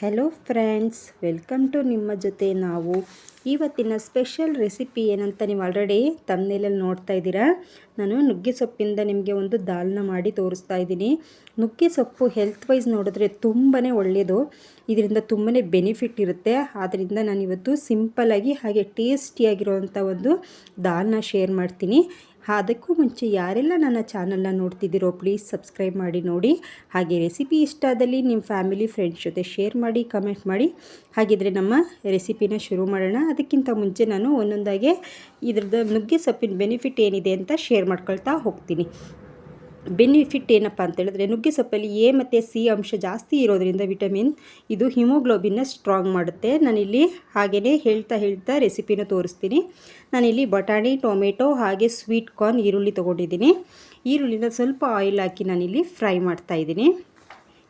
Hello friends, welcome to ನಿಮ್ಮ ಜೊತೆ ನಾವು. ಇವತ್ತಿನ ಸ್ಪೆಷಲ್ ರೆಸಿಪಿ ಏನಂತ ನೀವು ಆಲ್ರೆಡಿ ತಮ್ಮನೇಲಲ್ಲಿ ನೋಡ್ತಾ ಇದ್ದೀರಾ. ನಾನು ನುಗ್ಗೆ ಸೊಪ್ಪಿಂದ ನಿಮಗೆ ಒಂದು ದಾಲ್ನ ಮಾಡಿ ತೋರಿಸ್ತಾ ಇದ್ದೀನಿ. ನುಗ್ಗೆ ಸೊಪ್ಪು ಹೆಲ್ತ್ ವೈಸ್ ನೋಡಿದ್ರೆ ತುಂಬಾ ಒಳ್ಳೆಯದು. ಇದರಿಂದ ತುಂಬಾ ಬೆನಿಫಿಟ್ ಇರುತ್ತೆ. ಆದ್ದರಿಂದ ನಾನಿವತ್ತು ಸಿಂಪಲ್ಲಾಗಿ ಹಾಗೆ ಟೇಸ್ಟಿಯಾಗಿರೋವಂಥ ಒಂದು ದಾಲ್ನ ಶೇರ್ ಮಾಡ್ತೀನಿ. ಅದಕ್ಕೂ ಮುಂಚೆ ಯಾರೆಲ್ಲ ನನ್ನ ಚಾನಲ್ನ ನೋಡ್ತಿದ್ದೀರೋ ಪ್ಲೀಸ್ ಸಬ್ಸ್ಕ್ರೈಬ್ ಮಾಡಿ ನೋಡಿ. ಹಾಗೆ ರೆಸಿಪಿ ಇಷ್ಟ ಆದಲ್ಲಿ ನಿಮ್ಮ ಫ್ಯಾಮಿಲಿ ಫ್ರೆಂಡ್ಸ್ ಜೊತೆ ಶೇರ್ ಮಾಡಿ, ಕಮೆಂಟ್ ಮಾಡಿ. ಹಾಗಿದ್ರೆ ನಮ್ಮ ರೆಸಿಪಿನ ಶುರು ಮಾಡೋಣ. ಅದಕ್ಕಿಂತ ಮುಂಚೆ ನಾನು ಒಂದೊಂದಾಗೆ ಇದ್ರದ್ದು ನುಗ್ಗೆ ಸೊಪ್ಪಿನ ಬೆನಿಫಿಟ್ ಏನಿದೆ ಅಂತ ಶೇರ್ ಮಾಡ್ಕೊಳ್ತಾ ಹೋಗ್ತೀನಿ. ಬೆನಿಫಿಟ್ ಏನಪ್ಪ ಅಂತ ಹೇಳಿದ್ರೆ, ನುಗ್ಗೆ ಸೊಪ್ಪಲ್ಲಿ ಎ ಮತ್ತು ಸಿ ಅಂಶ ಜಾಸ್ತಿ ಇರೋದ್ರಿಂದ ವಿಟಮಿನ್ ಇದು ಹಿಮೋಗ್ಲೋಬಿನ್ನ ಸ್ಟ್ರಾಂಗ್ ಮಾಡುತ್ತೆ. ನಾನಿಲ್ಲಿ ಹಾಗೆಯೇ ಹೇಳ್ತಾ ರೆಸಿಪಿನ ತೋರಿಸ್ತೀನಿ. ನಾನಿಲ್ಲಿ ಬಟಾಣಿ, ಟೊಮೆಟೊ ಹಾಗೆ ಸ್ವೀಟ್ ಕಾರ್ನ್, ಈರುಳ್ಳಿ ತೊಗೊಂಡಿದ್ದೀನಿ. ಈರುಳ್ಳಿನ ಸ್ವಲ್ಪ ಆಯಿಲ್ ಹಾಕಿ ನಾನಿಲ್ಲಿ ಫ್ರೈ ಮಾಡ್ತಾಯಿದ್ದೀನಿ.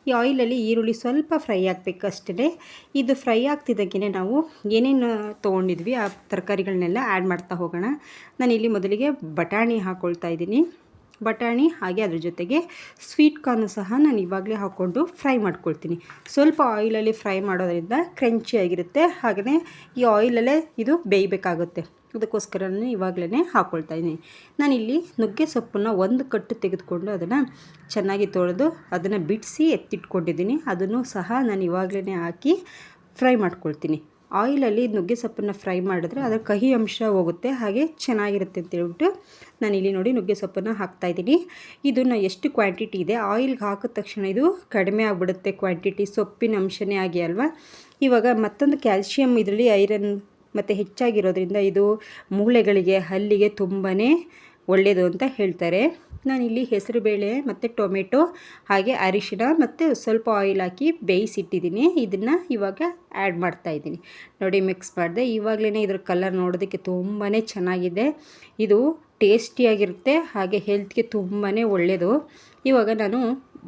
ಈ ಆಯಿಲಲ್ಲಿ ಈರುಳ್ಳಿ ಸ್ವಲ್ಪ ಫ್ರೈ ಆಗಬೇಕು ಅಷ್ಟೇ. ಇದು ಫ್ರೈ ಆಗ್ತಿದ್ದಕ್ಕೇ ನಾವು ಏನೇನು ತೊಗೊಂಡಿದ್ವಿ ಆ ತರಕಾರಿಗಳನ್ನೆಲ್ಲ ಆ್ಯಡ್ ಮಾಡ್ತಾ ಹೋಗೋಣ. ನಾನಿಲ್ಲಿ ಮೊದಲಿಗೆ ಬಟಾಣಿ ಹಾಕ್ಕೊಳ್ತಾ ಇದ್ದೀನಿ. ಬಟಾಣಿ ಹಾಗೆ ಅದ್ರ ಜೊತೆಗೆ ಸ್ವೀಟ್ ಕಾರ್ನು ಸಹ ನಾನು ಇವಾಗಲೇ ಹಾಕ್ಕೊಂಡು ಫ್ರೈ ಮಾಡ್ಕೊಳ್ತೀನಿ. ಸ್ವಲ್ಪ ಆಯಿಲಲ್ಲಿ ಫ್ರೈ ಮಾಡೋದ್ರಿಂದ ಕ್ರಂಚಿಯಾಗಿರುತ್ತೆ. ಹಾಗೆಯೇ ಈ ಆಯಿಲಲ್ಲೇ ಇದು ಬೇಯಬೇಕಾಗುತ್ತೆ. ಅದಕ್ಕೋಸ್ಕರ ಇವಾಗಲೇ ಹಾಕ್ಕೊಳ್ತಾ ಇದ್ದೀನಿ. ನಾನಿಲ್ಲಿ ನುಗ್ಗೆ ಸೊಪ್ಪನ್ನು ಒಂದು ಕಟ್ಟು ತೆಗೆದುಕೊಂಡು ಅದನ್ನು ಚೆನ್ನಾಗಿ ತೊಳೆದು ಅದನ್ನು ಬಿಡಿಸಿ ಎತ್ತಿಟ್ಕೊಂಡಿದ್ದೀನಿ. ಅದನ್ನು ಸಹ ನಾನು ಇವಾಗಲೇ ಹಾಕಿ ಫ್ರೈ ಮಾಡ್ಕೊಳ್ತೀನಿ. ಆಯಿಲಲ್ಲಿ ನುಗ್ಗೆ ಸೊಪ್ಪನ್ನು ಫ್ರೈ ಮಾಡಿದ್ರೆ ಅದರ ಕಹಿ ಅಂಶ ಹೋಗುತ್ತೆ, ಹಾಗೆ ಚೆನ್ನಾಗಿರುತ್ತೆ ಅಂತೇಳ್ಬಿಟ್ಟು ನಾನಿಲ್ಲಿ ನೋಡಿ ನುಗ್ಗೆ ಸೊಪ್ಪನ್ನು ಹಾಕ್ತಾಯಿದ್ದೀನಿ. ಇದನ್ನು ಎಷ್ಟು ಕ್ವಾಂಟಿಟಿ ಇದೆ, ಆಯಿಲ್ಗೆ ಹಾಕಿದ ತಕ್ಷಣ ಇದು ಕಡಿಮೆ ಆಗಿಬಿಡುತ್ತೆ ಕ್ವಾಂಟಿಟಿ, ಸೊಪ್ಪಿನ ಅಂಶನೇ ಆಗಿ ಅಲ್ವಾ. ಇವಾಗ ಮತ್ತೊಂದು ಕ್ಯಾಲ್ಶಿಯಂ ಇದರಲ್ಲಿ ಐರನ್ ಮತ್ತು ಹೆಚ್ಚಾಗಿರೋದ್ರಿಂದ ಇದು ಮೂಳೆಗಳಿಗೆ, ಹಲ್ಲಿಗೆ ತುಂಬಾ ಒಳ್ಳೆಯದು ಅಂತ ಹೇಳ್ತಾರೆ. ನಾನಿಲ್ಲಿ ಹೆಸರುಬೇಳೆ ಮತ್ತು ಟೊಮೆಟೊ ಹಾಗೆ ಅರಿಶಿನ ಮತ್ತು ಸ್ವಲ್ಪ ಆಯಿಲ್ ಹಾಕಿ ಬೇಯಿಸಿಟ್ಟಿದ್ದೀನಿ. ಇದನ್ನು ಇವಾಗ ಆ್ಯಡ್ ಮಾಡ್ತಾಯಿದ್ದೀನಿ. ನೋಡಿ ಮಿಕ್ಸ್ ಮಾಡಿದೆ. ಇವಾಗಲೇ ಇದ್ರ ಕಲರ್ ನೋಡೋದಕ್ಕೆ ತುಂಬಾ ಚೆನ್ನಾಗಿದೆ. ಇದು ಟೇಸ್ಟಿಯಾಗಿರುತ್ತೆ, ಹಾಗೆ ಹೆಲ್ತ್ಗೆ ತುಂಬಾ ಒಳ್ಳೆಯದು. ಇವಾಗ ನಾನು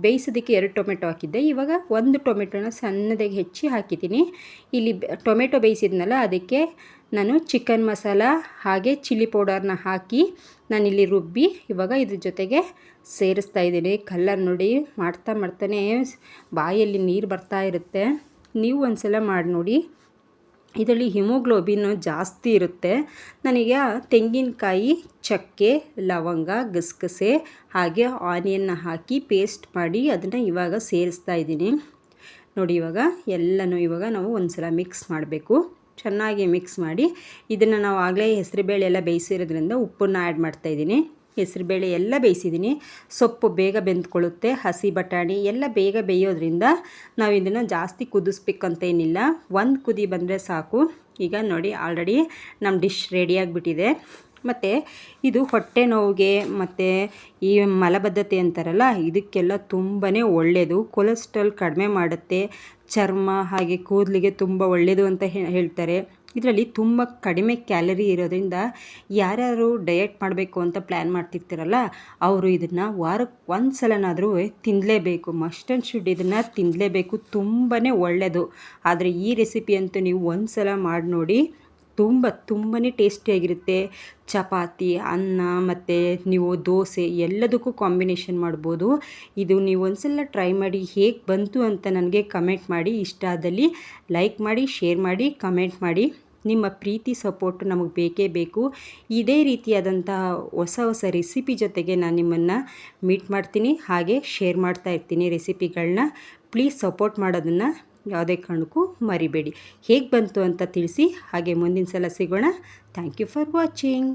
ಬೇಯಿಸೋದಕ್ಕೆ 2 ಟೊಮೆಟೊ ಹಾಕಿದ್ದೆ. ಇವಾಗ 1 ಟೊಮೆಟೊನ ಸಣ್ಣದಾಗಿ ಹೆಚ್ಚಿ ಹಾಕಿದ್ದೀನಿ. ಇಲ್ಲಿ ಟೊಮೆಟೊ ಬೇಯಿಸಿದ್ನಲ್ಲ, ಅದಕ್ಕೆ ನಾನು ಚಿಕನ್ ಮಸಾಲ ಹಾಗೆ ಚಿಲ್ಲಿ ಪೌಡರ್ನ ಹಾಕಿ ನಾನಿಲ್ಲಿ ರುಬ್ಬಿ ಇವಾಗ ಇದ್ರ ಜೊತೆಗೆ ಸೇರಿಸ್ತಾ ಇದ್ದೀನಿ. ಕಲರ್ ನೋಡಿ, ಮಾಡ್ತಾನೆ ಬಾಯಲ್ಲಿ ನೀರು ಬರ್ತಾ ಇರುತ್ತೆ. ನೀವು ಒಂದ್ಸಲ ಮಾಡಿ ನೋಡಿ. ಇದರಲ್ಲಿ ಹಿಮೋಗ್ಲೋಬಿನ್ ಜಾಸ್ತಿ ಇರುತ್ತೆ. ನನಗೆ ತೆಂಗಿನಕಾಯಿ, ಚಕ್ಕೆ, ಲವಂಗ, ಗಸಗಸೆ ಹಾಗೆ ಆನಿಯನ್ನ ಹಾಕಿ ಪೇಸ್ಟ್ ಮಾಡಿ ಅದನ್ನು ಇವಾಗ ಸೇರಿಸ್ತಾ ಇದ್ದೀನಿ. ನೋಡಿ ಇವಾಗ ಎಲ್ಲನೂ ಇವಾಗ ನಾವು ಒಂದ್ಸಲ ಮಿಕ್ಸ್ ಮಾಡಬೇಕು. ಚೆನ್ನಾಗಿ ಮಿಕ್ಸ್ ಮಾಡಿ ಇದನ್ನು ನಾವು ಆಗಲೇ ಹೆಸರುಬೇಳೆ ಎಲ್ಲ ಬೇಯಿಸಿರೋದ್ರಿಂದ ಉಪ್ಪನ್ನು ಆ್ಯಡ್ ಮಾಡ್ತಾಯಿದ್ದೀನಿ. ಹೆಸರುಬೇಳೆ ಎಲ್ಲ ಬೇಯಿಸಿದ್ದೀನಿ. ಸೊಪ್ಪು ಬೇಗ ಬೆಂದ್ಕೊಳ್ಳುತ್ತೆ. ಹಸಿ ಬಟಾಣಿ ಎಲ್ಲ ಬೇಗ ಬೇಯೋದ್ರಿಂದ ನಾವು ಇದನ್ನು ಜಾಸ್ತಿ ಕುದಿಸ್ಬೇಕಂತೇನಿಲ್ಲ. 1 ಕುದಿ ಬಂದರೆ ಸಾಕು. ಈಗ ನೋಡಿ ಆಲ್ರೆಡಿ ನಮ್ಮ ಡಿಶ್ ರೆಡಿಯಾಗಿಬಿಟ್ಟಿದೆ. ಮತ್ತು ಇದು ಹೊಟ್ಟೆ ನೋವಿಗೆ ಮತ್ತು ಈ ಮಲಬದ್ಧತೆ ಅಂತಾರಲ್ಲ, ಇದಕ್ಕೆಲ್ಲ ತುಂಬಾ ಒಳ್ಳೆಯದು. ಕೊಲೆಸ್ಟ್ರಾಲ್ ಕಡಿಮೆ ಮಾಡುತ್ತೆ. ಚರ್ಮ ಹಾಗೆ ಕೂದಲಿಗೆ ತುಂಬ ಒಳ್ಳೆಯದು ಅಂತ ಹೇಳ್ತಾರೆ. ಇದರಲ್ಲಿ ತುಂಬ ಕಡಿಮೆ ಕ್ಯಾಲರಿ ಇರೋದ್ರಿಂದ ಯಾರ್ಯಾರು ಡಯಟ್ ಮಾಡಬೇಕು ಅಂತ ಪ್ಲ್ಯಾನ್ ಮಾಡ್ತಿರ್ತೀರಲ್ಲ, ಅವರು ಇದನ್ನು ವಾರಕ್ಕೆ 1 ಸಲನಾದರೂ ತಿನ್ನಲೇಬೇಕು. ಮಸ್ಟ್ ಆ್ಯಂಡ್ ಶುಡ್ ಇದನ್ನು ತಿನ್ನಲೇಬೇಕು. ತುಂಬಾ ಒಳ್ಳೆಯದು. ಆದರೆ ಈ ರೆಸಿಪಿ ಅಂತೂ ನೀವು 1 ಸಲ ಮಾಡಿ ನೋಡಿ. ತುಂಬಾ ಟೇಸ್ಟಿಯಾಗಿರುತ್ತೆ. ಚಪಾತಿ, ಅನ್ನ ಮತ್ತು ನೀವು ದೋಸೆ ಎಲ್ಲದಕ್ಕೂ ಕಾಂಬಿನೇಷನ್ ಮಾಡ್ಬೋದು. ಇದು ನೀವು ಒಂದ್ಸಲ ಟ್ರೈ ಮಾಡಿ ಹೇಗೆ ಬಂತು ಅಂತ ನನಗೆ ಕಮೆಂಟ್ ಮಾಡಿ. ಇಷ್ಟ ಆದಲ್ಲಿ ಲೈಕ್ ಮಾಡಿ, ಶೇರ್ ಮಾಡಿ, ಕಮೆಂಟ್ ಮಾಡಿ. ನಿಮ್ಮ ಪ್ರೀತಿ ಸಪೋರ್ಟ್ ನಮಗೆ ಬೇಕೇ ಬೇಕು. ಇದೇ ರೀತಿಯಾದಂಥ ಹೊಸ ರೆಸಿಪಿ ಜೊತೆಗೆ ನಾನು ನಿಮ್ಮನ್ನು ಮೀಟ್ ಮಾಡ್ತೀನಿ, ಹಾಗೆ ಶೇರ್ ಮಾಡ್ತಾ ಇರ್ತೀನಿ ರೆಸಿಪಿಗಳನ್ನ. ಪ್ಲೀಸ್ ಸಪೋರ್ಟ್ ಮಾಡೋದನ್ನು ಯಾವುದೇ ಕಾರಣಕ್ಕೂ ಮರಿಬೇಡಿ. ಹೇಗೆ ಬಂತು ಅಂತ ತಿಳಿಸಿ. ಹಾಗೆ ಮುಂದಿನ ಸಲ ಸಿಗೋಣ. Thank you for watching.